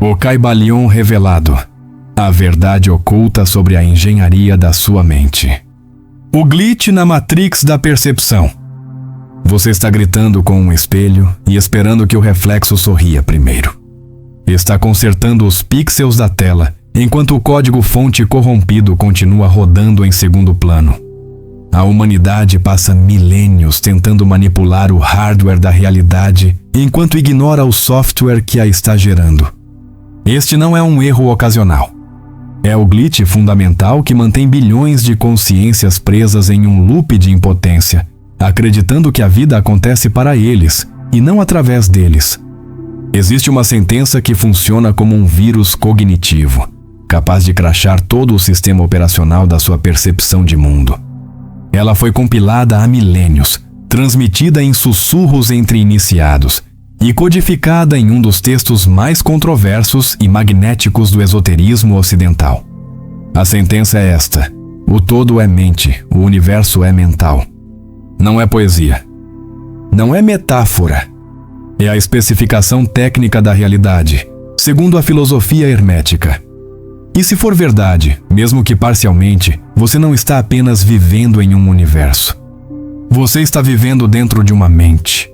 O Kybalion revelado. A verdade oculta sobre a engenharia da sua mente. O glitch na Matrix da percepção. Você está gritando com um espelho e esperando que o reflexo sorria primeiro. Está consertando os pixels da tela, enquanto o código-fonte corrompido continua rodando em segundo plano. A humanidade passa milênios tentando manipular o hardware da realidade, enquanto ignora o software que a está gerando. Este não é um erro ocasional. É o glitch fundamental que mantém bilhões de consciências presas em um loop de impotência, acreditando que a vida acontece para eles e não através deles. Existe uma sentença que funciona como um vírus cognitivo, capaz de crashar todo o sistema operacional da sua percepção de mundo. Ela foi compilada há milênios, transmitida em sussurros entre iniciados e codificada em um dos textos mais controversos e magnéticos do esoterismo ocidental. A sentença é esta: o todo é mente, o universo é mental. Não é poesia. Não é metáfora. É a especificação técnica da realidade, segundo a filosofia hermética. E se for verdade, mesmo que parcialmente, você não está apenas vivendo em um universo. Você está vivendo dentro de uma mente.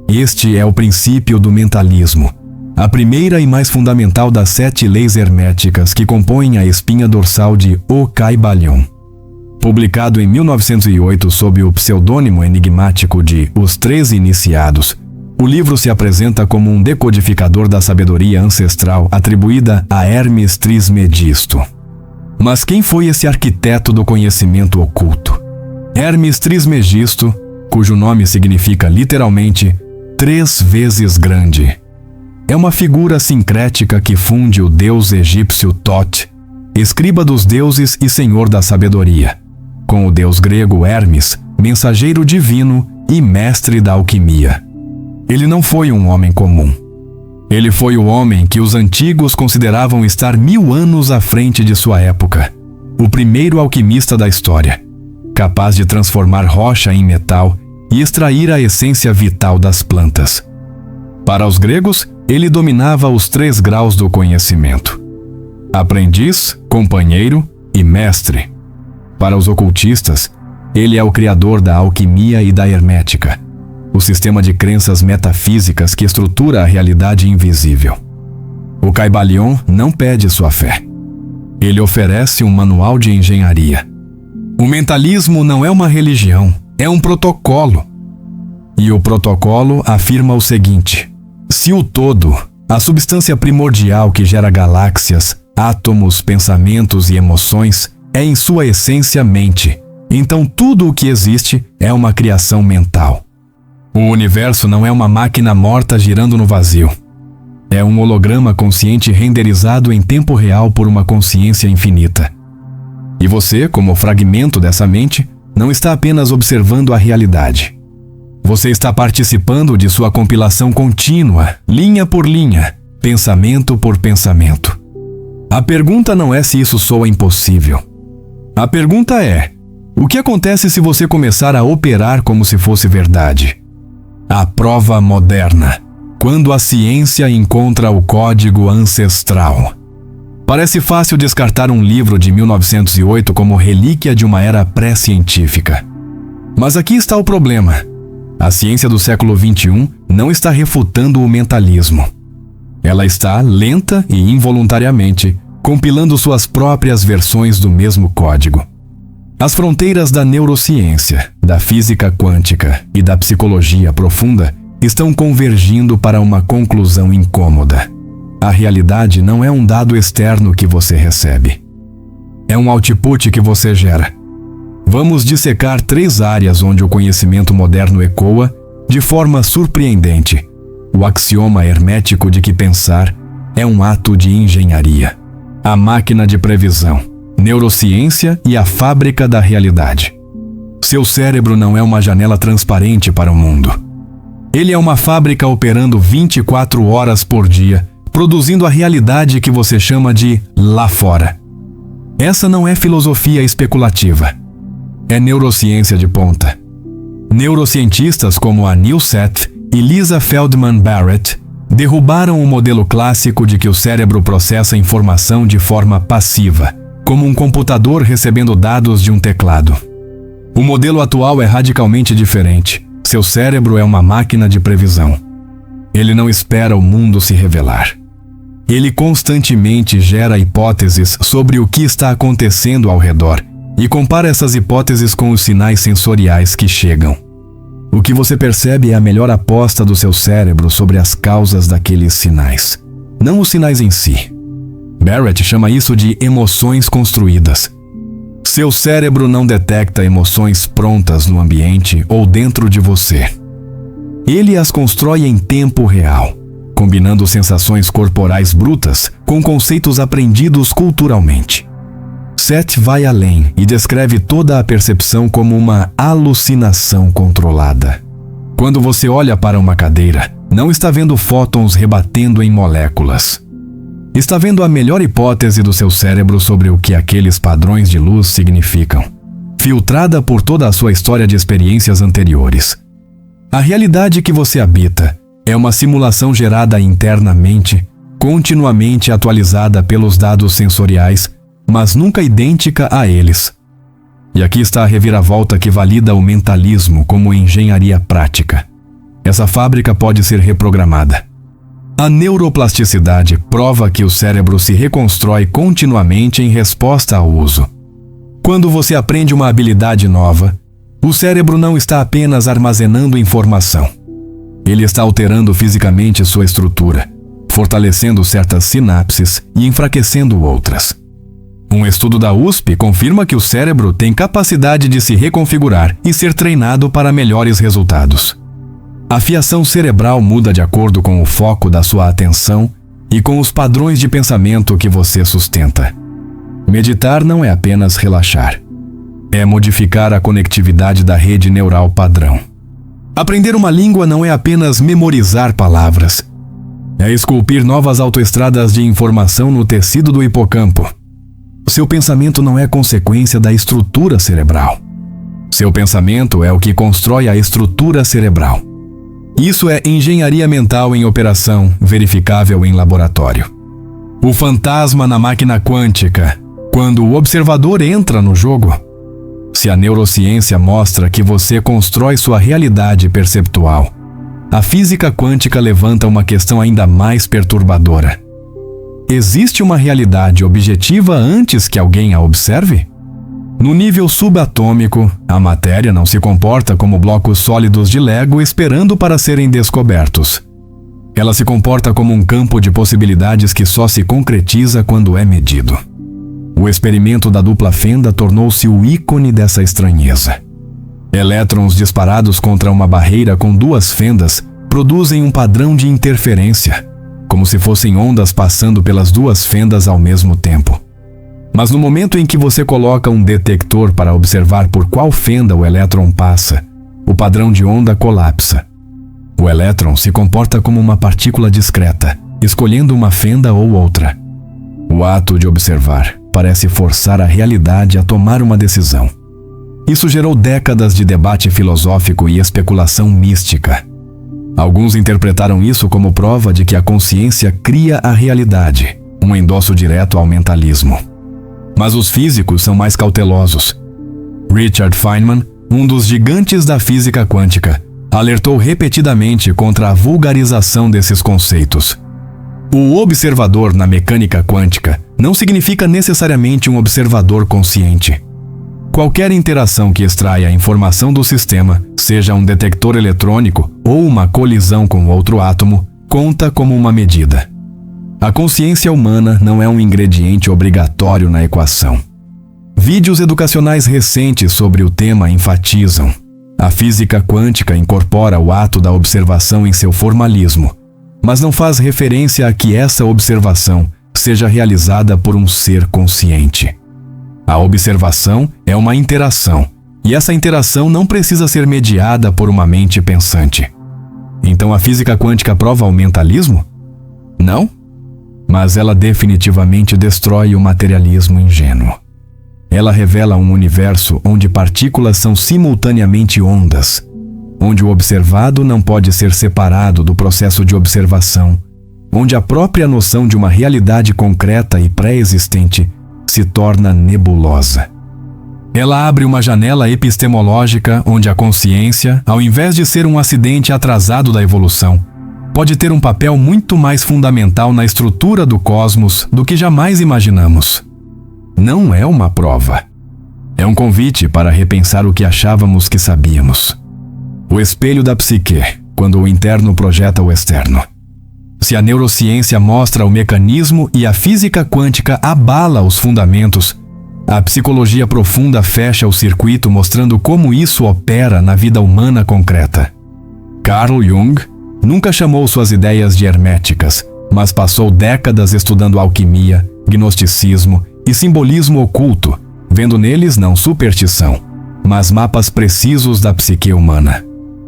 Este é o princípio do mentalismo, a primeira e mais fundamental das 7 leis herméticas que compõem a espinha dorsal de O Kybalion. Publicado em 1908 sob o pseudônimo enigmático de Os 13 Iniciados, o livro se apresenta como um decodificador da sabedoria ancestral atribuída a Hermes Trismegisto. Mas quem foi esse arquiteto do conhecimento oculto? Hermes Trismegisto, cujo nome significa literalmente 3 vezes grande. É uma figura sincrética que funde o deus egípcio Thoth, escriba dos deuses e senhor da sabedoria, com o deus grego Hermes, mensageiro divino e mestre da alquimia. Ele não foi um homem comum. Ele foi o homem que os antigos consideravam estar 1000 anos à frente de sua época, o primeiro alquimista da história, capaz de transformar rocha em metal e extrair a essência vital das plantas. Para os gregos, ele dominava os 3 graus do conhecimento: aprendiz, companheiro e mestre. Para os ocultistas, ele é o criador da alquimia e da hermética, o sistema de crenças metafísicas que estrutura a realidade invisível. O Kybalion não pede sua fé. Ele oferece um manual de engenharia. O mentalismo não é uma religião, é um protocolo. E o protocolo afirma o seguinte: se o todo, a substância primordial que gera galáxias, átomos, pensamentos e emoções, é em sua essência mente, então tudo o que existe é uma criação mental. O universo não é uma máquina morta girando no vazio. É um holograma consciente renderizado em tempo real por uma consciência infinita. E você, como fragmento dessa mente, não está apenas observando a realidade. Você está participando de sua compilação contínua, linha por linha, pensamento por pensamento. A pergunta não é se isso soa impossível. A pergunta é: o que acontece se você começar a operar como se fosse verdade? A prova moderna, quando a ciência encontra o código ancestral. Parece fácil descartar um livro de 1908 como relíquia de uma era pré-científica. Mas aqui está o problema. A ciência do século XXI não está refutando o mentalismo. Ela está, lenta e involuntariamente, compilando suas próprias versões do mesmo código. As fronteiras da neurociência, da física quântica e da psicologia profunda estão convergindo para uma conclusão incômoda. A realidade não é um dado externo que você recebe. É um output que você gera. Vamos dissecar 3 áreas onde o conhecimento moderno ecoa, de forma surpreendente, o axioma hermético de que pensar é um ato de engenharia. A máquina de previsão, neurociência e a fábrica da realidade. Seu cérebro não é uma janela transparente para o mundo. Ele é uma fábrica operando 24 horas por dia, produzindo a realidade que você chama de lá fora. Essa não é filosofia especulativa. É neurociência de ponta. Neurocientistas como a Neil Seth e Lisa Feldman Barrett Derrubaram o modelo clássico de que o cérebro processa informação de forma passiva, como um computador recebendo dados de um teclado. O modelo atual é radicalmente diferente. Seu cérebro é uma máquina de previsão. Ele não espera o mundo se revelar. Ele constantemente gera hipóteses sobre o que está acontecendo ao redor e compara essas hipóteses com os sinais sensoriais que chegam. O que você percebe é a melhor aposta do seu cérebro sobre as causas daqueles sinais, não os sinais em si. Barrett chama isso de emoções construídas. Seu cérebro não detecta emoções prontas no ambiente ou dentro de você. Ele as constrói em tempo real, combinando sensações corporais brutas com conceitos aprendidos culturalmente. Seth vai além e descreve toda a percepção como uma alucinação controlada. Quando você olha para uma cadeira, não está vendo fótons rebatendo em moléculas. Está vendo a melhor hipótese do seu cérebro sobre o que aqueles padrões de luz significam, filtrada por toda a sua história de experiências anteriores. A realidade que você habita é uma simulação gerada internamente, continuamente atualizada pelos dados sensoriais, mas nunca idêntica a eles. E aqui está a reviravolta que valida o mentalismo como engenharia prática. Essa fábrica pode ser reprogramada. A neuroplasticidade prova que o cérebro se reconstrói continuamente em resposta ao uso. Quando você aprende uma habilidade nova, o cérebro não está apenas armazenando informação. Ele está alterando fisicamente sua estrutura, fortalecendo certas sinapses e enfraquecendo outras. Um estudo da USP confirma que o cérebro tem capacidade de se reconfigurar e ser treinado para melhores resultados. A fiação cerebral muda de acordo com o foco da sua atenção e com os padrões de pensamento que você sustenta. Meditar não é apenas relaxar. É modificar a conectividade da rede neural padrão. Aprender uma língua não é apenas memorizar palavras. É esculpir novas autoestradas de informação no tecido do hipocampo. Seu pensamento não é consequência da estrutura cerebral. Seu pensamento é o que constrói a estrutura cerebral. Isso é engenharia mental em operação, verificável em laboratório. O fantasma na máquina quântica, quando o observador entra no jogo. Se a neurociência mostra que você constrói sua realidade perceptual, a física quântica levanta uma questão ainda mais perturbadora. Existe uma realidade objetiva antes que alguém a observe? No nível subatômico, a matéria não se comporta como blocos sólidos de Lego esperando para serem descobertos. Ela se comporta como um campo de possibilidades que só se concretiza quando é medido. O experimento da dupla fenda tornou-se o ícone dessa estranheza. Elétrons disparados contra uma barreira com duas fendas produzem um padrão de interferência, como se fossem ondas passando pelas duas fendas ao mesmo tempo. Mas no momento em que você coloca um detector para observar por qual fenda o elétron passa, o padrão de onda colapsa. O elétron se comporta como uma partícula discreta, escolhendo uma fenda ou outra. O ato de observar parece forçar a realidade a tomar uma decisão. Isso gerou décadas de debate filosófico e especulação mística. Alguns interpretaram isso como prova de que a consciência cria a realidade, um endosso direto ao mentalismo. Mas os físicos são mais cautelosos. Richard Feynman, um dos gigantes da física quântica, alertou repetidamente contra a vulgarização desses conceitos. O observador na mecânica quântica não significa necessariamente um observador consciente. Qualquer interação que extraia a informação do sistema, seja um detector eletrônico ou uma colisão com outro átomo, conta como uma medida. A consciência humana não é um ingrediente obrigatório na equação. Vídeos educacionais recentes sobre o tema enfatizam: a física quântica incorpora o ato da observação em seu formalismo, mas não faz referência a que essa observação seja realizada por um ser consciente. A observação é uma interação, e essa interação não precisa ser mediada por uma mente pensante. Então a física quântica prova o mentalismo? Não? Mas ela definitivamente destrói o materialismo ingênuo. Ela revela um universo onde partículas são simultaneamente ondas. onde o observado não pode ser separado do processo de observação, onde a própria noção de uma realidade concreta e pré-existente se torna nebulosa. Ela abre uma janela epistemológica onde a consciência, ao invés de ser um acidente atrasado da evolução, pode ter um papel muito mais fundamental na estrutura do cosmos do que jamais imaginamos. Não é uma prova. É um convite para repensar o que achávamos que sabíamos. O espelho da psique, quando o interno projeta o externo. Se a neurociência mostra o mecanismo e a física quântica abala os fundamentos, a psicologia profunda fecha o circuito mostrando como isso opera na vida humana concreta. Carl Jung nunca chamou suas ideias de herméticas, mas passou décadas estudando alquimia, gnosticismo e simbolismo oculto, vendo neles não superstição, mas mapas precisos da psique humana.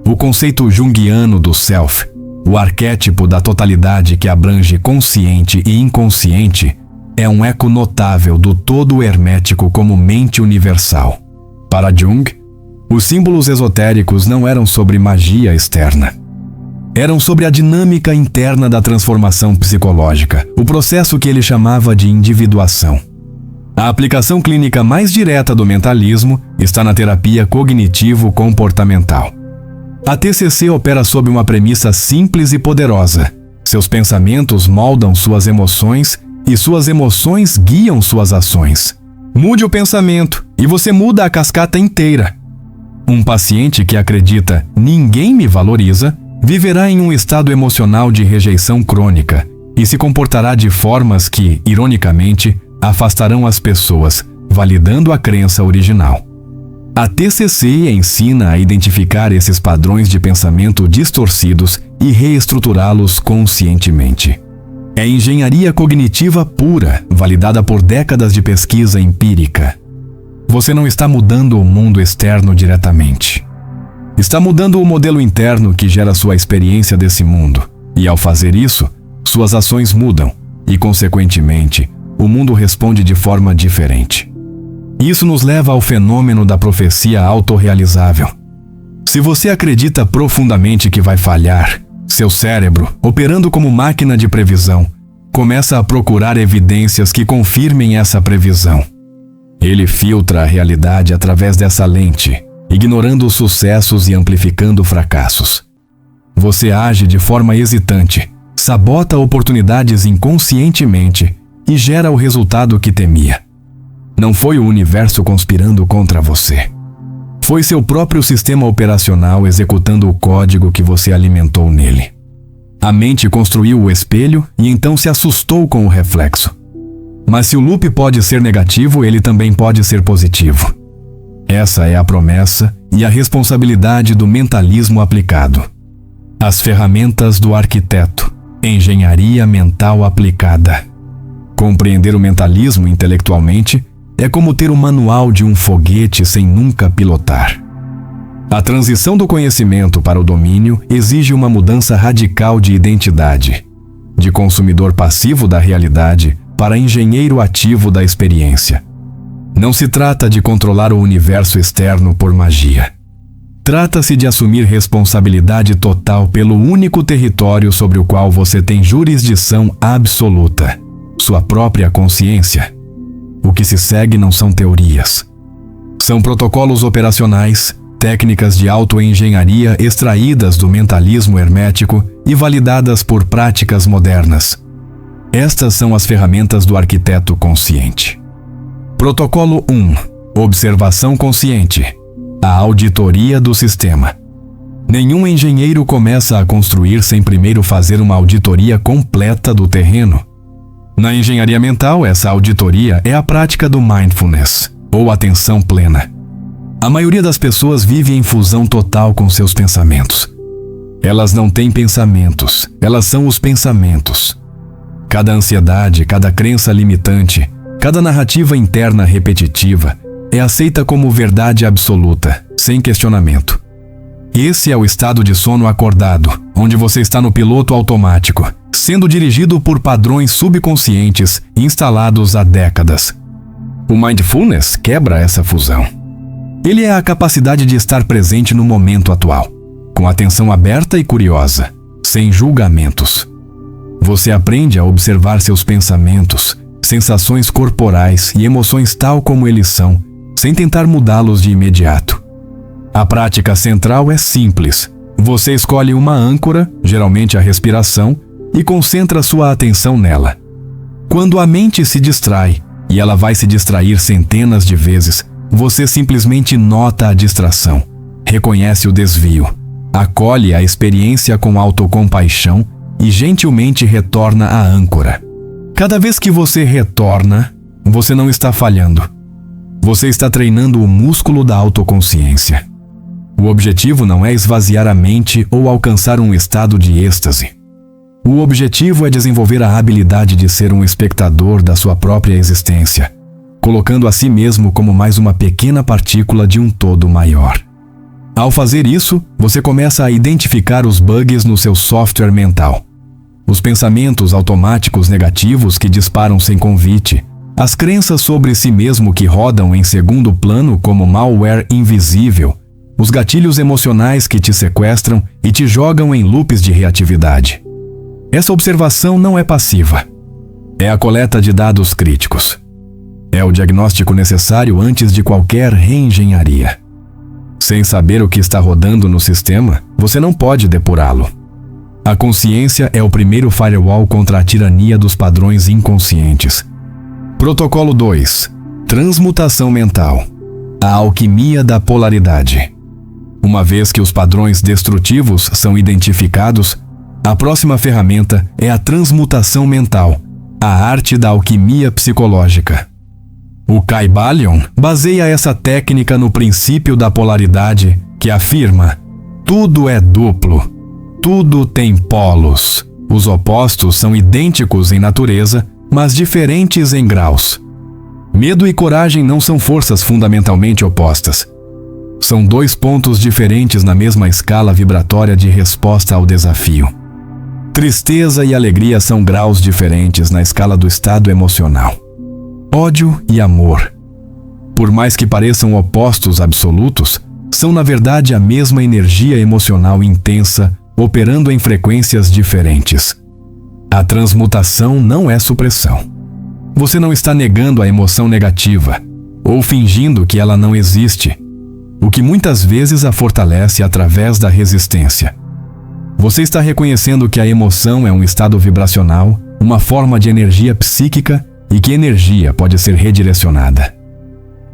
O conceito junguiano do self, o arquétipo da totalidade que abrange consciente e inconsciente, é um eco notável do todo hermético como mente universal. Para Jung, os símbolos esotéricos não eram sobre magia externa. Eram sobre a dinâmica interna da transformação psicológica, o processo que ele chamava de individuação. A aplicação clínica mais direta do mentalismo está na terapia cognitivo-comportamental. A TCC opera sob uma premissa simples e poderosa. Seus pensamentos moldam suas emoções e suas emoções guiam suas ações. Mude o pensamento e você muda a cascata inteira. Um paciente que acredita "ninguém me valoriza" viverá em um estado emocional de rejeição crônica e se comportará de formas que, ironicamente, afastarão as pessoas, validando a crença original. A TCC ensina a identificar esses padrões de pensamento distorcidos e reestruturá-los conscientemente. É engenharia cognitiva pura, validada por décadas de pesquisa empírica. Você não está mudando o mundo externo diretamente. Está mudando o modelo interno que gera sua experiência desse mundo. E ao fazer isso, suas ações mudam e, consequentemente, o mundo responde de forma diferente. Isso nos leva ao fenômeno da profecia autorrealizável. Se você acredita profundamente que vai falhar, seu cérebro, operando como máquina de previsão, começa a procurar evidências que confirmem essa previsão. Ele filtra a realidade através dessa lente, ignorando os sucessos e amplificando fracassos. Você age de forma hesitante, sabota oportunidades inconscientemente e gera o resultado que temia. Não foi o universo conspirando contra você. Foi seu próprio sistema operacional executando o código que você alimentou nele. A mente construiu o espelho e então se assustou com o reflexo. Mas se o loop pode ser negativo, ele também pode ser positivo. Essa é a promessa e a responsabilidade do mentalismo aplicado. As ferramentas do arquiteto. Engenharia mental aplicada. Compreender o mentalismo intelectualmente é como ter o manual de um foguete sem nunca pilotar. A transição do conhecimento para o domínio exige uma mudança radical de identidade, de consumidor passivo da realidade para engenheiro ativo da experiência. Não se trata de controlar o universo externo por magia. Trata-se de assumir responsabilidade total pelo único território sobre o qual você tem jurisdição absoluta, sua própria consciência. O que se segue não são teorias. São protocolos operacionais, técnicas de autoengenharia extraídas do mentalismo hermético e validadas por práticas modernas. Estas são as ferramentas do arquiteto consciente. Protocolo 1. Observação consciente. A auditoria do sistema. Nenhum engenheiro começa a construir sem primeiro fazer uma auditoria completa do terreno. Na engenharia mental, essa auditoria é a prática do mindfulness, ou atenção plena. A maioria das pessoas vive em fusão total com seus pensamentos. Elas não têm pensamentos, elas são os pensamentos. Cada ansiedade, cada crença limitante, cada narrativa interna repetitiva é aceita como verdade absoluta, sem questionamento. Esse é o estado de sono acordado, onde você está no piloto automático, sendo dirigido por padrões subconscientes instalados há décadas. O mindfulness quebra essa fusão. Ele é a capacidade de estar presente no momento atual. com atenção aberta e curiosa, sem julgamentos. Você aprende a observar seus pensamentos, sensações corporais e emoções tal como eles são, sem tentar mudá-los de imediato. A prática central é simples. Você escolhe uma âncora, geralmente a respiração, e concentra sua atenção nela. Quando a mente se distrai, e ela vai se distrair centenas de vezes, você simplesmente nota a distração, reconhece o desvio, acolhe a experiência com autocompaixão e gentilmente retorna à âncora. Cada vez que você retorna, você não está falhando. Você está treinando o músculo da autoconsciência. O objetivo não é esvaziar a mente ou alcançar um estado de êxtase. O objetivo é desenvolver a habilidade de ser um espectador da sua própria existência, colocando a si mesmo como mais uma pequena partícula de um todo maior. Ao fazer isso, você começa a identificar os bugs no seu software mental. Os pensamentos automáticos negativos que disparam sem convite, as crenças sobre si mesmo que rodam em segundo plano como malware invisível, os gatilhos emocionais que te sequestram e te jogam em loops de reatividade. Essa observação não é passiva. É a coleta de dados críticos. É o diagnóstico necessário antes de qualquer reengenharia. Sem saber o que está rodando no sistema, você não pode depurá-lo. A consciência é o primeiro firewall contra a tirania dos padrões inconscientes. Protocolo 2. Transmutação mental. A alquimia da polaridade. Uma vez que os padrões destrutivos são identificados, a próxima ferramenta é a transmutação mental, a arte da alquimia psicológica. O Kybalion baseia essa técnica no princípio da polaridade, que afirma: tudo é duplo, tudo tem polos. Os opostos são idênticos em natureza, mas diferentes em graus. Medo e coragem não são forças fundamentalmente opostas. São dois pontos diferentes na mesma escala vibratória de resposta ao desafio. Tristeza e alegria são graus diferentes na escala do estado emocional. Ódio e amor, por mais que pareçam opostos absolutos, são na verdade a mesma energia emocional intensa operando em frequências diferentes. A transmutação não é supressão. Você não está negando a emoção negativa ou fingindo que ela não existe, o que muitas vezes a fortalece através da resistência. Você está reconhecendo que a emoção é um estado vibracional, uma forma de energia psíquica e que energia pode ser redirecionada.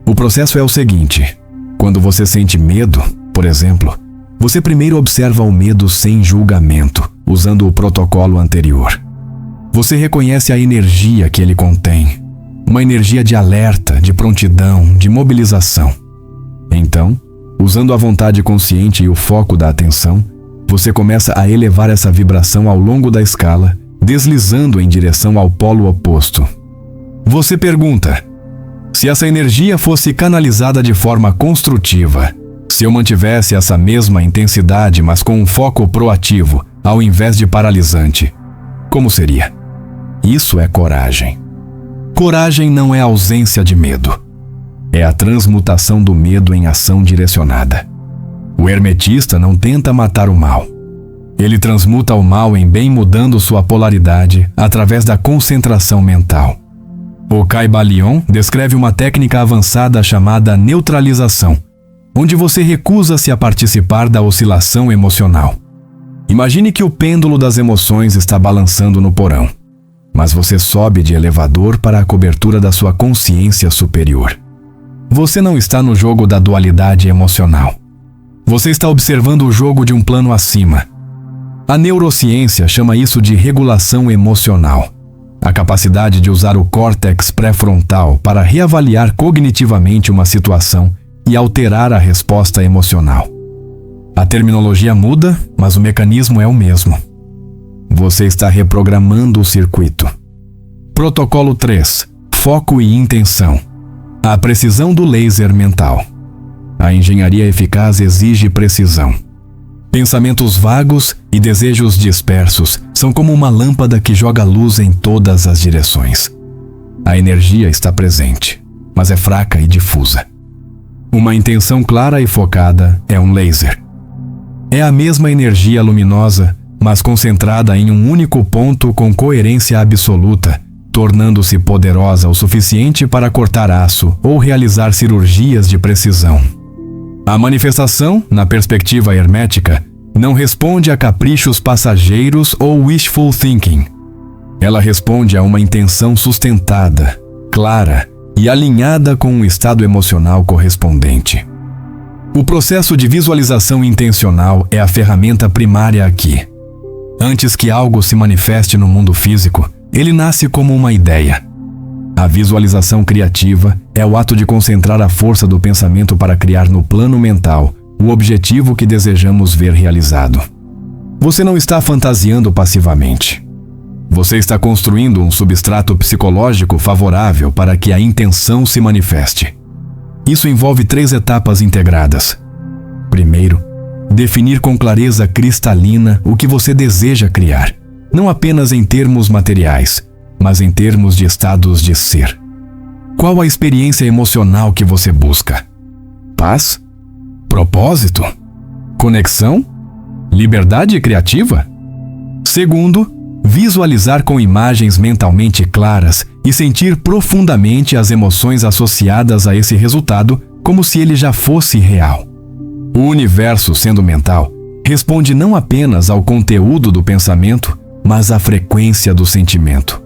O processo é o seguinte: quando você sente medo, por exemplo, você primeiro observa o medo sem julgamento, usando o protocolo anterior. Você reconhece a energia que ele contém, uma energia de alerta, de prontidão, de mobilização. Então, usando a vontade consciente e o foco da atenção, você começa a elevar essa vibração ao longo da escala, deslizando em direção ao polo oposto. Você pergunta: se essa energia fosse canalizada de forma construtiva, se eu mantivesse essa mesma intensidade, mas com um foco proativo, ao invés de paralisante, como seria? Isso é coragem. Coragem não é ausência de medo. É a transmutação do medo em ação direcionada. O hermetista não tenta matar o mal. Ele transmuta o mal em bem, mudando sua polaridade através da concentração mental. O Kybalion descreve uma técnica avançada chamada neutralização, onde você recusa-se a participar da oscilação emocional. Imagine que o pêndulo das emoções está balançando no porão, mas você sobe de elevador para a cobertura da sua consciência superior. Você não está no jogo da dualidade emocional. Você está observando o jogo de um plano acima. A neurociência chama isso de regulação emocional, a capacidade de usar o córtex pré-frontal para reavaliar cognitivamente uma situação e alterar a resposta emocional. A terminologia muda, mas o mecanismo é o mesmo. Você está reprogramando o circuito. Protocolo 3. Foco e intenção. A precisão do laser mental. A engenharia eficaz exige precisão. Pensamentos vagos e desejos dispersos são como uma lâmpada que joga luz em todas as direções. A energia está presente, mas é fraca e difusa. Uma intenção clara e focada é um laser. É a mesma energia luminosa, mas concentrada em um único ponto com coerência absoluta, tornando-se poderosa o suficiente para cortar aço ou realizar cirurgias de precisão. A manifestação, na perspectiva hermética, não responde a caprichos passageiros ou wishful thinking. Ela responde a uma intenção sustentada, clara e alinhada com um estado emocional correspondente. O processo de visualização intencional é a ferramenta primária aqui. Antes que algo se manifeste no mundo físico, ele nasce como uma ideia. A visualização criativa é o ato de concentrar a força do pensamento para criar no plano mental o objetivo que desejamos ver realizado. Você não está fantasiando passivamente. Você está construindo um substrato psicológico favorável para que a intenção se manifeste. Isso envolve 3 etapas integradas. Primeiro, definir com clareza cristalina o que você deseja criar, não apenas em termos materiais, mas em termos de estados de ser. Qual a experiência emocional que você busca? Paz? Propósito? Conexão? Liberdade criativa? Segundo, visualizar com imagens mentalmente claras e sentir profundamente as emoções associadas a esse resultado como se ele já fosse real. O universo, sendo mental, responde não apenas ao conteúdo do pensamento, mas à frequência do sentimento.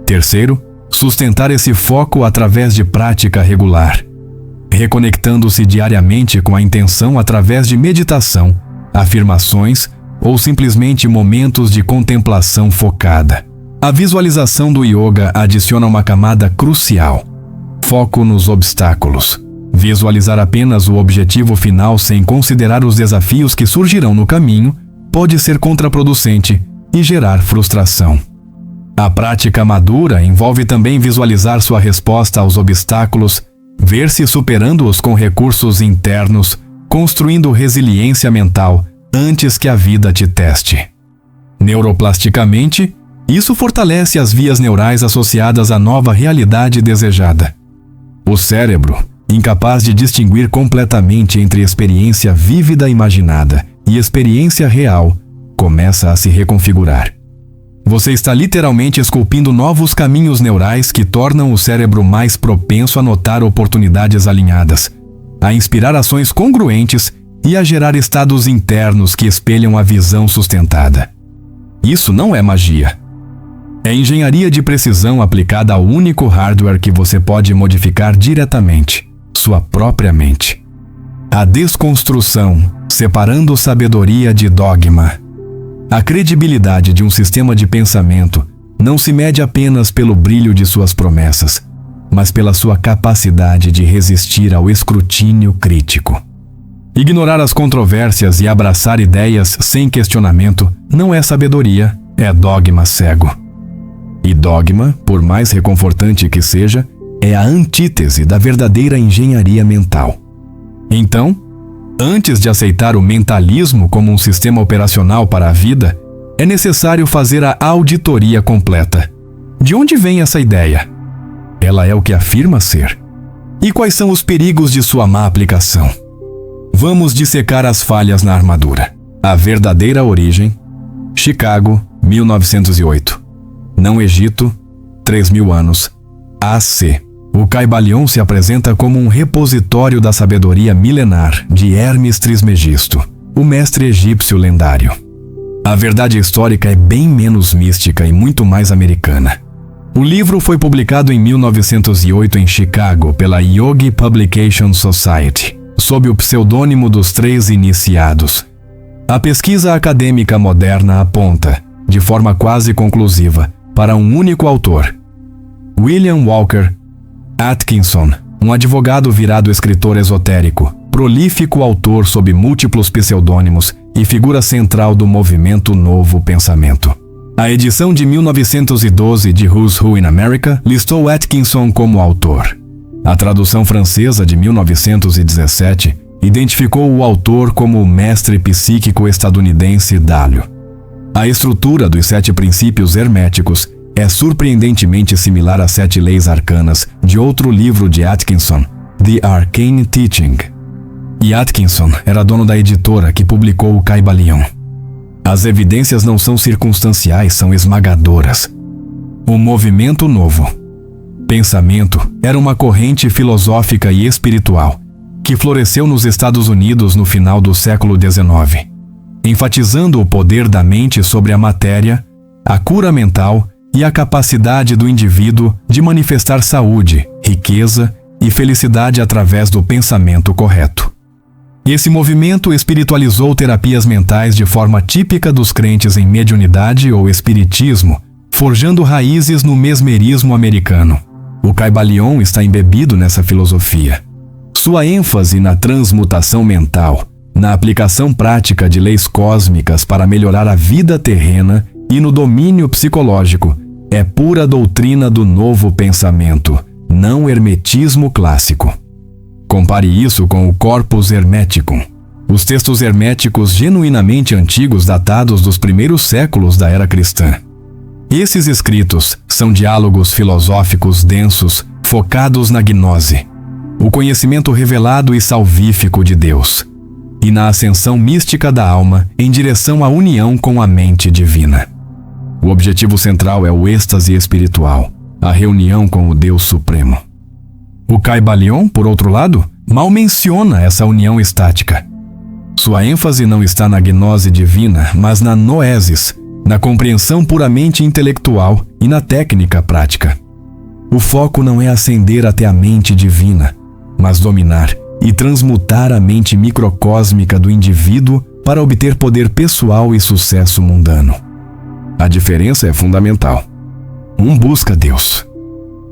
Terceiro, sustentar esse foco através de prática regular, reconectando-se diariamente com a intenção através de meditação, afirmações ou simplesmente momentos de contemplação focada. A visualização do yoga adiciona uma camada crucial: foco nos obstáculos. Visualizar apenas o objetivo final sem considerar os desafios que surgirão no caminho pode ser contraproducente e gerar frustração. A prática madura envolve também visualizar sua resposta aos obstáculos, ver-se superando-os com recursos internos, construindo resiliência mental antes que a vida te teste. Neuroplasticamente, isso fortalece as vias neurais associadas à nova realidade desejada. O cérebro, incapaz de distinguir completamente entre experiência vívida imaginada e experiência real, começa a se reconfigurar. Você está literalmente esculpindo novos caminhos neurais que tornam o cérebro mais propenso a notar oportunidades alinhadas, a inspirar ações congruentes e a gerar estados internos que espelham a visão sustentada. Isso não é magia. É engenharia de precisão aplicada ao único hardware que você pode modificar diretamente: sua própria mente. A desconstrução, separando sabedoria de dogma. A credibilidade de um sistema de pensamento não se mede apenas pelo brilho de suas promessas, mas pela sua capacidade de resistir ao escrutínio crítico. Ignorar as controvérsias e abraçar ideias sem questionamento não é sabedoria, é dogma cego. E dogma, por mais reconfortante que seja, é a antítese da verdadeira engenharia mental. Então, antes de aceitar o mentalismo como um sistema operacional para a vida, é necessário fazer a auditoria completa. De onde vem essa ideia? Ela é o que afirma ser. E quais são os perigos de sua má aplicação? Vamos dissecar as falhas na armadura. A verdadeira origem: Chicago, 1908. Não Egito, 3.000 anos. AC. O Caibalion se apresenta como um repositório da sabedoria milenar de Hermes Trismegisto, o mestre egípcio lendário. A verdade histórica é bem menos mística e muito mais americana. O livro foi publicado em 1908 em Chicago pela Yogi Publication Society, sob o pseudônimo dos 3 iniciados. A pesquisa acadêmica moderna aponta, de forma quase conclusiva, para um único autor: William Walker Atkinson, um advogado virado escritor esotérico, prolífico autor sob múltiplos pseudônimos e figura central do movimento Novo Pensamento. A edição de 1912 de Who's Who in America listou Atkinson como autor. A tradução francesa de 1917 identificou o autor como o mestre psíquico estadunidense Dálio. A estrutura dos 7 princípios herméticos é surpreendentemente similar às 7 leis arcanas de outro livro de Atkinson, The Arcane Teaching. e Atkinson era dono da editora que publicou o Caibalion. As evidências não são circunstanciais, são esmagadoras. O movimento novo. Pensamento era uma corrente filosófica e espiritual que floresceu nos Estados Unidos no final do século XIX, enfatizando o poder da mente sobre a matéria, a cura mental e a capacidade do indivíduo de manifestar saúde, riqueza e felicidade através do pensamento correto. Esse movimento espiritualizou terapias mentais de forma típica dos crentes em mediunidade ou espiritismo, forjando raízes no mesmerismo americano. O Caibalion está embebido nessa filosofia. Sua ênfase na transmutação mental, na aplicação prática de leis cósmicas para melhorar a vida terrena e no domínio psicológico, é pura doutrina do novo pensamento, não hermetismo clássico. Compare isso com o Corpus Hermeticum, os textos herméticos genuinamente antigos datados dos primeiros séculos da era cristã. Esses escritos são diálogos filosóficos densos, focados na gnose, o conhecimento revelado e salvífico de Deus, e na ascensão mística da alma em direção à união com a mente divina. O objetivo central é o êxtase espiritual, a reunião com o Deus Supremo. O Caibalion, por outro lado, mal menciona essa união estática. Sua ênfase não está na gnose divina, mas na noesis, na compreensão puramente intelectual e na técnica prática. O foco não é ascender até a mente divina, mas dominar e transmutar a mente microcósmica do indivíduo para obter poder pessoal e sucesso mundano. A diferença é fundamental. Um busca Deus,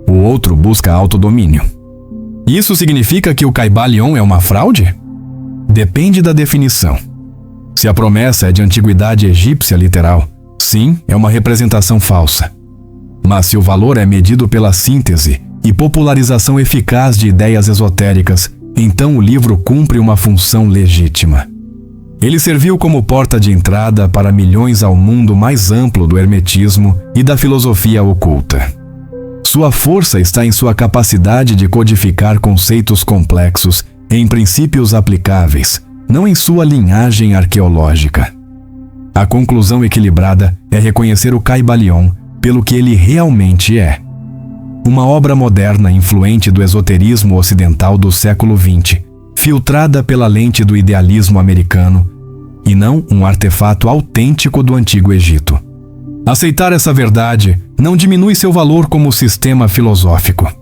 o outro busca autodomínio. Isso significa que o Caibalion é uma fraude? Depende da definição. Se a promessa é de antiguidade egípcia literal, sim, é uma representação falsa. Mas se o valor é medido pela síntese e popularização eficaz de ideias esotéricas, então o livro cumpre uma função legítima. Ele serviu como porta de entrada para milhões ao mundo mais amplo do hermetismo e da filosofia oculta. Sua força está em sua capacidade de codificar conceitos complexos em princípios aplicáveis, não em sua linhagem arqueológica. A conclusão equilibrada é reconhecer o Caibalion pelo que ele realmente é. Uma obra moderna influente do esoterismo ocidental do século XX, filtrada pela lente do idealismo americano, e não um artefato autêntico do Antigo Egito. Aceitar essa verdade não diminui seu valor como sistema filosófico,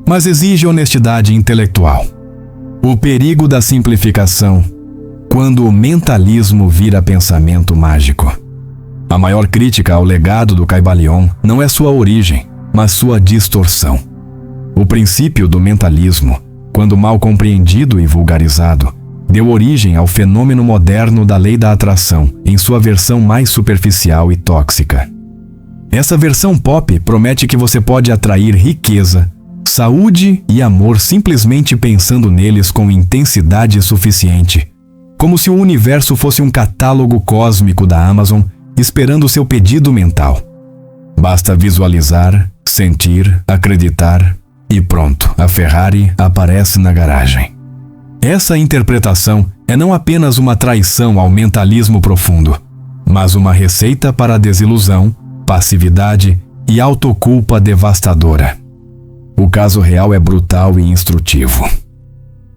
mas exige honestidade intelectual. O perigo da simplificação, quando o mentalismo vira pensamento mágico. A maior crítica ao legado do Caibalion não é sua origem, mas sua distorção. O princípio do mentalismo, quando mal compreendido e vulgarizado, deu origem ao fenômeno moderno da lei da atração em sua versão mais superficial e tóxica. Essa versão pop promete que você pode atrair riqueza, saúde e amor simplesmente pensando neles com intensidade suficiente, como se o universo fosse um catálogo cósmico da Amazon esperando seu pedido mental. Basta visualizar, sentir, acreditar e pronto, a Ferrari aparece na garagem. Essa interpretação é não apenas uma traição ao mentalismo profundo, mas uma receita para a desilusão, passividade e autoculpa devastadora. O caso real é brutal e instrutivo.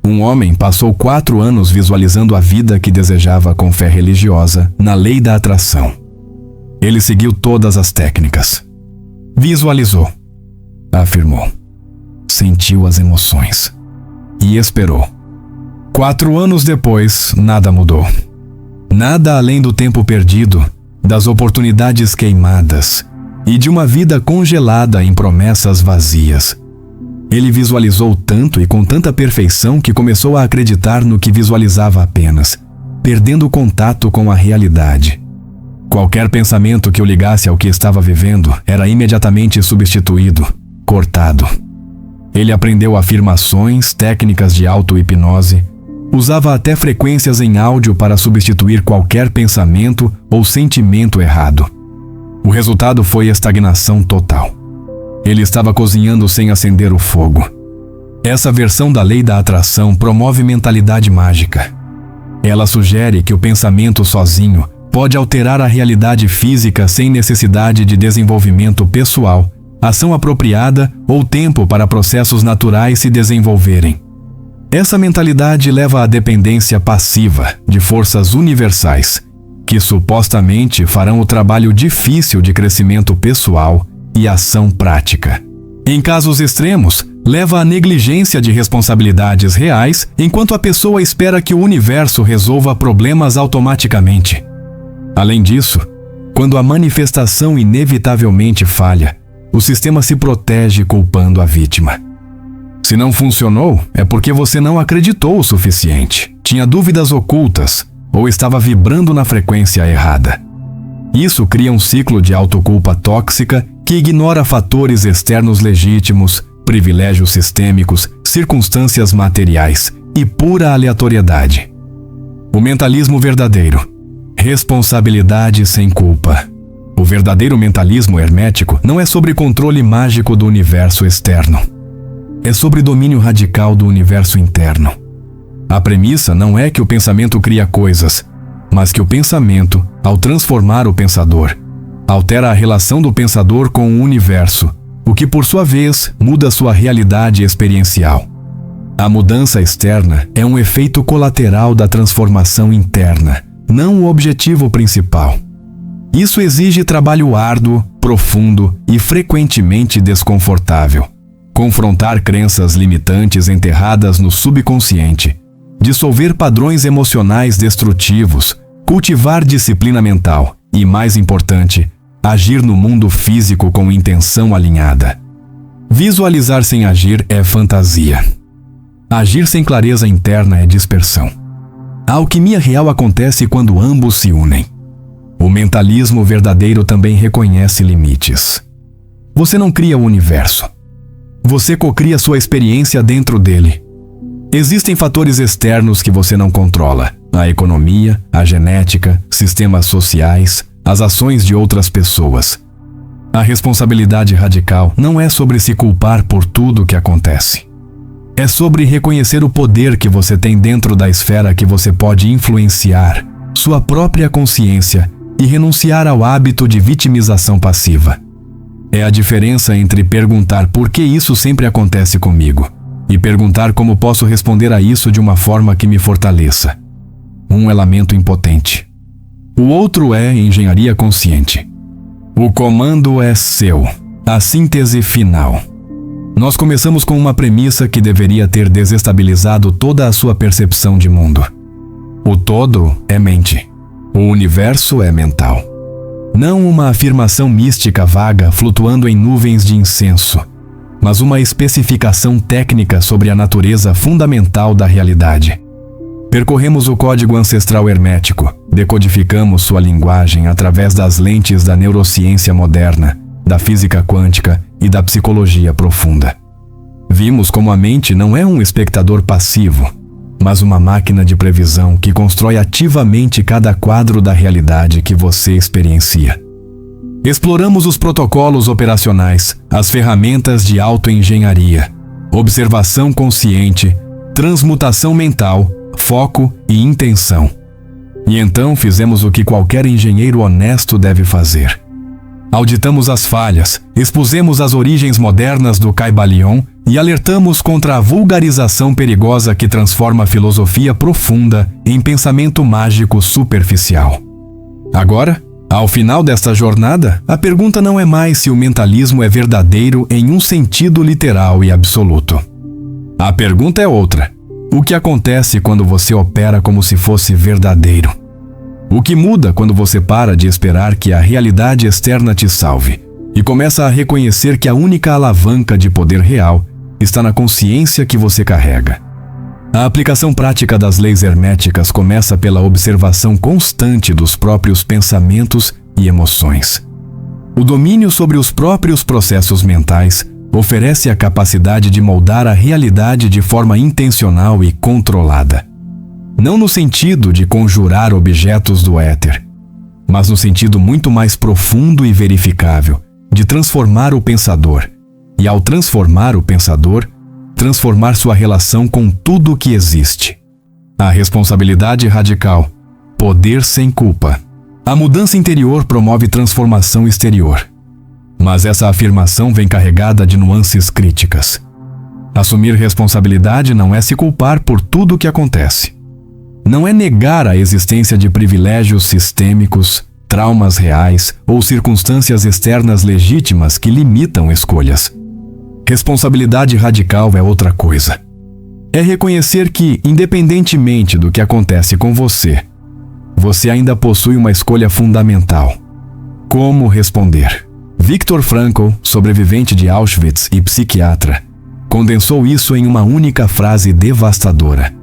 Um homem passou 4 anos visualizando a vida que desejava com fé religiosa na lei da atração. Ele seguiu todas as técnicas. Visualizou, afirmou, sentiu as emoções e esperou. 4 anos depois, nada mudou. Nada além do tempo perdido, das oportunidades queimadas e de uma vida congelada em promessas vazias. Ele visualizou tanto e com tanta perfeição que começou a acreditar no que visualizava apenas, perdendo o contato com a realidade. Qualquer pensamento que o ligasse ao que estava vivendo era imediatamente substituído, cortado. Ele aprendeu afirmações, técnicas de auto-hipnose, usava até frequências em áudio para substituir qualquer pensamento ou sentimento errado. O resultado foi estagnação total. Ele estava cozinhando sem acender o fogo. Essa versão da lei da atração promove mentalidade mágica. Ela sugere que o pensamento sozinho pode alterar a realidade física sem necessidade de desenvolvimento pessoal, ação apropriada ou tempo para processos naturais se desenvolverem. Essa mentalidade leva à dependência passiva de forças universais, que supostamente farão o trabalho difícil de crescimento pessoal e ação prática. Em casos extremos, leva à negligência de responsabilidades reais, enquanto a pessoa espera que o universo resolva problemas automaticamente. Além disso, quando a manifestação inevitavelmente falha, o sistema se protege culpando a vítima. Se não funcionou, é porque você não acreditou o suficiente, tinha dúvidas ocultas ou estava vibrando na frequência errada. Isso cria um ciclo de autoculpa tóxica que ignora fatores externos legítimos, privilégios sistêmicos, circunstâncias materiais e pura aleatoriedade. O mentalismo verdadeiro. Responsabilidade sem culpa. O verdadeiro mentalismo hermético não é sobre controle mágico do universo externo. É sobre domínio radical do universo interno. A premissa não é que o pensamento cria coisas, mas que o pensamento, ao transformar o pensador, altera a relação do pensador com o universo, o que por sua vez muda sua realidade experiencial. A mudança externa é um efeito colateral da transformação interna, não o objetivo principal. Isso exige trabalho árduo, profundo e frequentemente desconfortável. Confrontar crenças limitantes enterradas no subconsciente, dissolver padrões emocionais destrutivos, cultivar disciplina mental e, mais importante, agir no mundo físico com intenção alinhada. Visualizar sem agir é fantasia. Agir sem clareza interna é dispersão. A alquimia real acontece quando ambos se unem. O mentalismo verdadeiro também reconhece limites. Você não cria o universo. Você cocria sua experiência dentro dele. Existem fatores externos que você não controla: a economia, a genética, sistemas sociais, as ações de outras pessoas. A responsabilidade radical não é sobre se culpar por tudo o que acontece. É sobre reconhecer o poder que você tem dentro da esfera que você pode influenciar, sua própria consciência, e renunciar ao hábito de vitimização passiva. É a diferença entre perguntar por que isso sempre acontece comigo e perguntar como posso responder a isso de uma forma que me fortaleça. Um é lamento impotente. O outro é engenharia consciente. O comando é seu, a síntese final. Nós começamos com uma premissa que deveria ter desestabilizado toda a sua percepção de mundo. O todo é mente. O universo é mental. Não uma afirmação mística vaga flutuando em nuvens de incenso, mas uma especificação técnica sobre a natureza fundamental da realidade. Percorremos o código ancestral hermético, decodificamos sua linguagem através das lentes da neurociência moderna, da física quântica e da psicologia profunda. Vimos como a mente não é um espectador passivo, mas uma máquina de previsão que constrói ativamente cada quadro da realidade que você experiencia. Exploramos os protocolos operacionais, as ferramentas de autoengenharia, observação consciente, transmutação mental, foco e intenção. E então fizemos o que qualquer engenheiro honesto deve fazer. Auditamos as falhas, expusemos as origens modernas do Kybalion e alertamos contra a vulgarização perigosa que transforma a filosofia profunda em pensamento mágico superficial. Agora, ao final desta jornada, a pergunta não é mais se o mentalismo é verdadeiro em um sentido literal e absoluto. A pergunta é outra: o que acontece quando você opera como se fosse verdadeiro? O que muda quando você para de esperar que a realidade externa te salve e começa a reconhecer que a única alavanca de poder real está na consciência que você carrega? A aplicação prática das leis herméticas começa pela observação constante dos próprios pensamentos e emoções. O domínio sobre os próprios processos mentais oferece a capacidade de moldar a realidade de forma intencional e controlada. Não no sentido de conjurar objetos do éter, mas no sentido muito mais profundo e verificável de transformar o pensador, e ao transformar o pensador, transformar sua relação com tudo o que existe. A responsabilidade radical, poder sem culpa. A mudança interior promove transformação exterior. Mas essa afirmação vem carregada de nuances críticas. Assumir responsabilidade não é se culpar por tudo o que acontece. Não é negar a existência de privilégios sistêmicos, traumas reais ou circunstâncias externas legítimas que limitam escolhas. Responsabilidade radical é outra coisa. É reconhecer que, independentemente do que acontece com você, você ainda possui uma escolha fundamental. Como responder? Viktor Frankl, sobrevivente de Auschwitz e psiquiatra, condensou isso em uma única frase devastadora.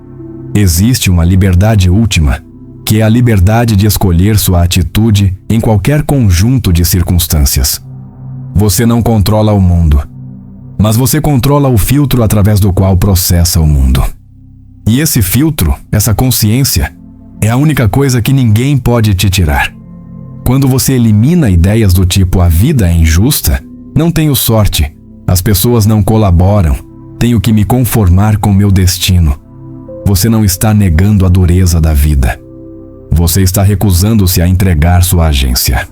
Existe uma liberdade última, que é a liberdade de escolher sua atitude em qualquer conjunto de circunstâncias. Você não controla o mundo, mas você controla o filtro através do qual processa o mundo. E esse filtro, essa consciência, é a única coisa que ninguém pode te tirar. Quando você elimina ideias do tipo "a vida é injusta", "não tenho sorte", "as pessoas não colaboram", "tenho que me conformar com meu destino", você não está negando a dureza da vida. Você está recusando-se a entregar sua agência.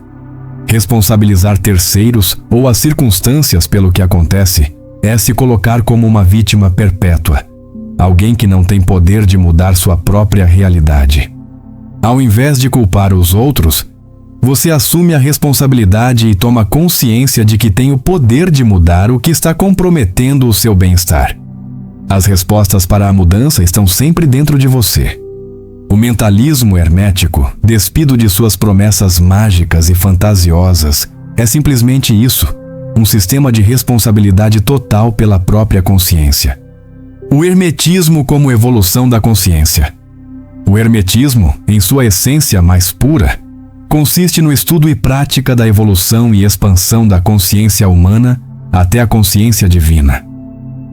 Responsabilizar terceiros ou as circunstâncias pelo que acontece é se colocar como uma vítima perpétua, alguém que não tem poder de mudar sua própria realidade. Ao invés de culpar os outros, você assume a responsabilidade e toma consciência de que tem o poder de mudar o que está comprometendo o seu bem-estar. As respostas para a mudança estão sempre dentro de você. O mentalismo hermético, despido de suas promessas mágicas e fantasiosas, é simplesmente isso, um sistema de responsabilidade total pela própria consciência. O hermetismo como evolução da consciência. O hermetismo, em sua essência mais pura, consiste no estudo e prática da evolução e expansão da consciência humana até a consciência divina.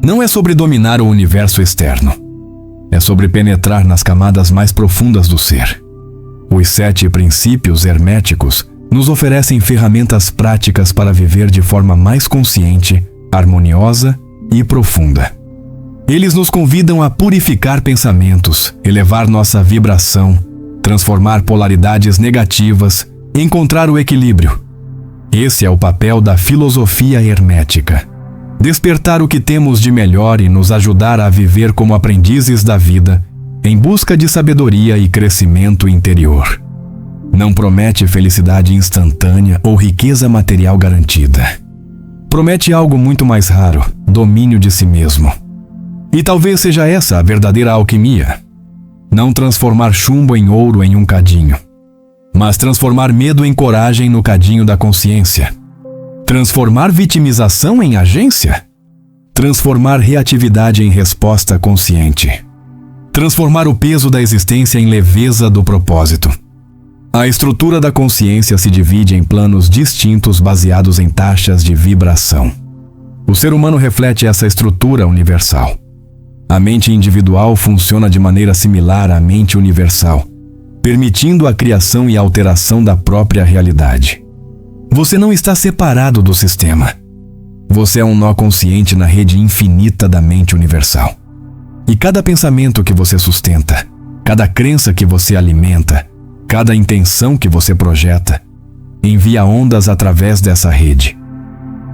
Não é sobre dominar o universo externo. É sobre penetrar nas camadas mais profundas do ser. Os 7 princípios herméticos nos oferecem ferramentas práticas para viver de forma mais consciente, harmoniosa e profunda. Eles nos convidam a purificar pensamentos, elevar nossa vibração, transformar polaridades negativas, encontrar o equilíbrio. Esse é o papel da filosofia hermética. Despertar o que temos de melhor e nos ajudar a viver como aprendizes da vida, em busca de sabedoria e crescimento interior. Não promete felicidade instantânea ou riqueza material garantida. Promete algo muito mais raro, domínio de si mesmo. E talvez seja essa a verdadeira alquimia. Não transformar chumbo em ouro em um cadinho, mas transformar medo em coragem no cadinho da consciência. Transformar vitimização em agência? Transformar reatividade em resposta consciente. Transformar o peso da existência em leveza do propósito. A estrutura da consciência se divide em planos distintos baseados em taxas de vibração. O ser humano reflete essa estrutura universal. A mente individual funciona de maneira similar à mente universal, permitindo a criação e alteração da própria realidade. Você não está separado do sistema. Você é um nó consciente na rede infinita da mente universal. E cada pensamento que você sustenta, cada crença que você alimenta, cada intenção que você projeta, envia ondas através dessa rede.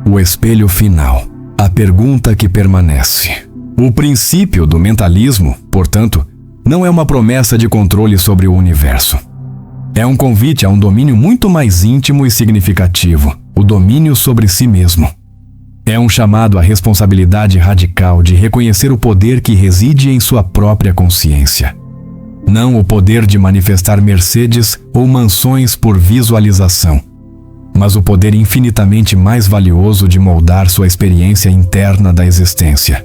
O espelho final, a pergunta que permanece. O princípio do mentalismo, portanto, não é uma promessa de controle sobre o universo. É um convite a um domínio muito mais íntimo e significativo, o domínio sobre si mesmo. É um chamado à responsabilidade radical de reconhecer o poder que reside em sua própria consciência. Não o poder de manifestar Mercedes ou mansões por visualização, mas o poder infinitamente mais valioso de moldar sua experiência interna da existência.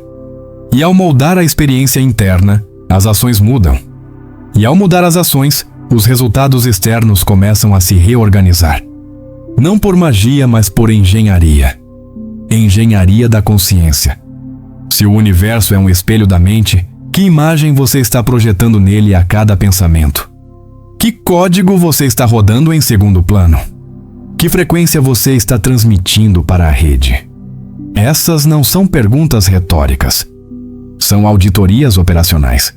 E ao moldar a experiência interna, as ações mudam. E ao mudar as ações, os resultados externos começam a se reorganizar. Não por magia, mas por engenharia. Engenharia da consciência. Se o universo é um espelho da mente, que imagem você está projetando nele a cada pensamento? Que código você está rodando em segundo plano? Que frequência você está transmitindo para a rede? Essas não são perguntas retóricas. são auditorias operacionais.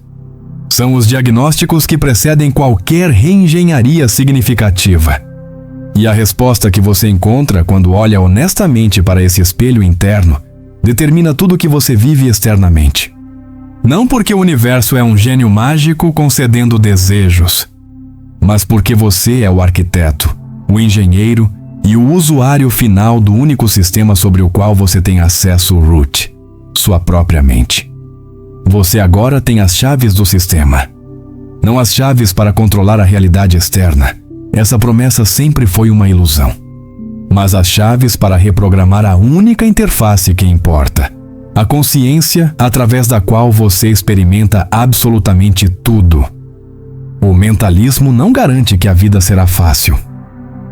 São os diagnósticos que precedem qualquer reengenharia significativa. E a resposta que você encontra quando olha honestamente para esse espelho interno determina tudo o que você vive externamente. Não porque o universo é um gênio mágico concedendo desejos, mas porque você é o arquiteto, o engenheiro e o usuário final do único sistema sobre o qual você tem acesso root, sua própria mente. Você agora tem as chaves do sistema. Não as chaves para controlar a realidade externa. Essa promessa sempre foi uma ilusão. Mas as chaves para reprogramar a única interface que importa. A consciência através da qual você experimenta absolutamente tudo. O mentalismo não garante que a vida será fácil.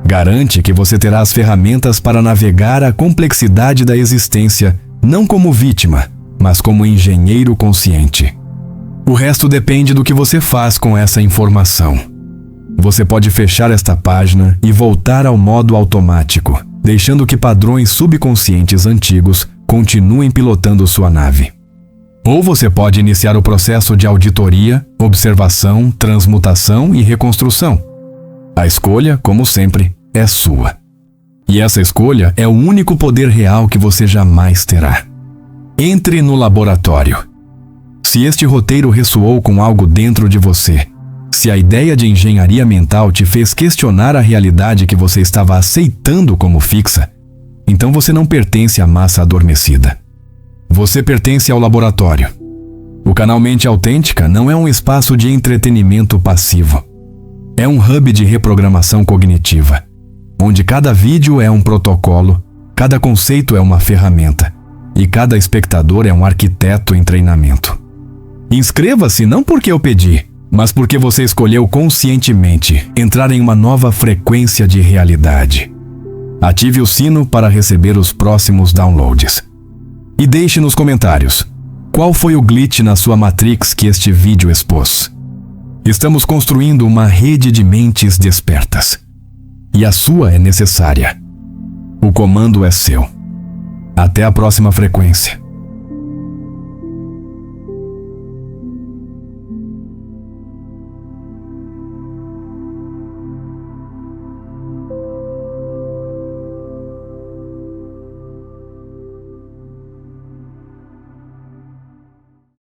Garante que você terá as ferramentas para navegar a complexidade da existência, não como vítima, mas como engenheiro consciente. O resto depende do que você faz com essa informação. Você pode fechar esta página e voltar ao modo automático, deixando que padrões subconscientes antigos continuem pilotando sua nave. Ou você pode iniciar o processo de auditoria, observação, transmutação e reconstrução. A escolha, como sempre, é sua. E essa escolha é o único poder real que você jamais terá. Entre no laboratório. Se este roteiro ressoou com algo dentro de você, se a ideia de engenharia mental te fez questionar a realidade que você estava aceitando como fixa, então você não pertence à massa adormecida. Você pertence ao laboratório. O canal Mente Autêntica não é um espaço de entretenimento passivo. É um hub de reprogramação cognitiva, onde cada vídeo é um protocolo, cada conceito é uma ferramenta e cada espectador é um arquiteto em treinamento. Inscreva-se não porque eu pedi, mas porque você escolheu conscientemente entrar em uma nova frequência de realidade. Ative o sino para receber os próximos downloads. E deixe nos comentários qual foi o glitch na sua Matrix que este vídeo expôs. Estamos construindo uma rede de mentes despertas. E a sua é necessária. O comando é seu. Até a próxima frequência.